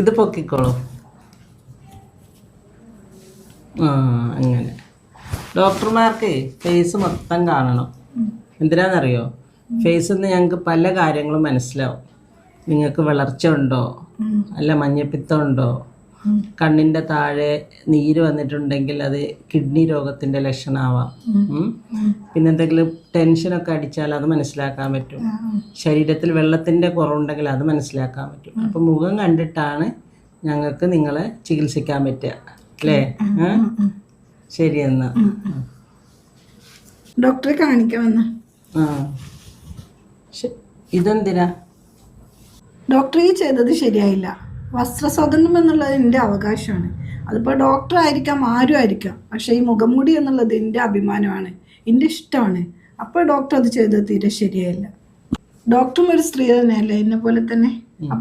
ഇത് പൊക്കിക്കോളൂ. അങ്ങനെ ഡോക്ടർമാർക്ക് ഫേസ് മൊത്തം കാണണം. എന്തിനാണെന്നറിയോ? ഫേസിൽ നിന്ന് ഞങ്ങൾക്ക് പല കാര്യങ്ങളും മനസ്സിലാവും. നിങ്ങൾക്ക് വളർച്ച ഉണ്ടോ, അല്ല മഞ്ഞപ്പിത്തം ഉണ്ടോ, കണ്ണിൻ്റെ താഴെ നീര് വന്നിട്ടുണ്ടെങ്കിൽ അത് കിഡ്നി രോഗത്തിൻ്റെ ലക്ഷണമാവാം. പിന്നെ എന്തെങ്കിലും ടെൻഷനൊക്കെ അടിച്ചാൽ അത് മനസ്സിലാക്കാൻ പറ്റും. ശരീരത്തിൽ വെള്ളത്തിൻ്റെ കുറവുണ്ടെങ്കിൽ അത് മനസ്സിലാക്കാൻ പറ്റും. അപ്പം മുഖം കണ്ടിട്ടാണ് ഞങ്ങൾക്ക് നിങ്ങളെ ചികിത്സിക്കാൻ പറ്റുക, അല്ലേ? ശരി എന്നാ ഡോക്ടറെ കാണിക്കാമെന്ന്. ഇതെന്തിനാ? ഡോക്ടർ ഈ ചെയ്തത് ശരിയായില്ല. വസ്ത്ര സ്വാതന്ത്ര്യം എന്നുള്ളത് എൻ്റെ അവകാശമാണ്. അതിപ്പോൾ ഡോക്ടർ ആയിരിക്കാം, ആരും ആയിരിക്കാം. പക്ഷേ ഈ മുഖംമൂടി എന്നുള്ളത് എൻ്റെ അഭിമാനമാണ്, എൻ്റെ ഇഷ്ടമാണ്. അപ്പോൾ ഡോക്ടർ അത് ചെയ്തത് തീരെ ശരിയായില്ല. ഡോക്ടറും ഒരു സ്ത്രീ തന്നെയല്ലേ, എന്നെ പോലെ തന്നെ. അപ്പം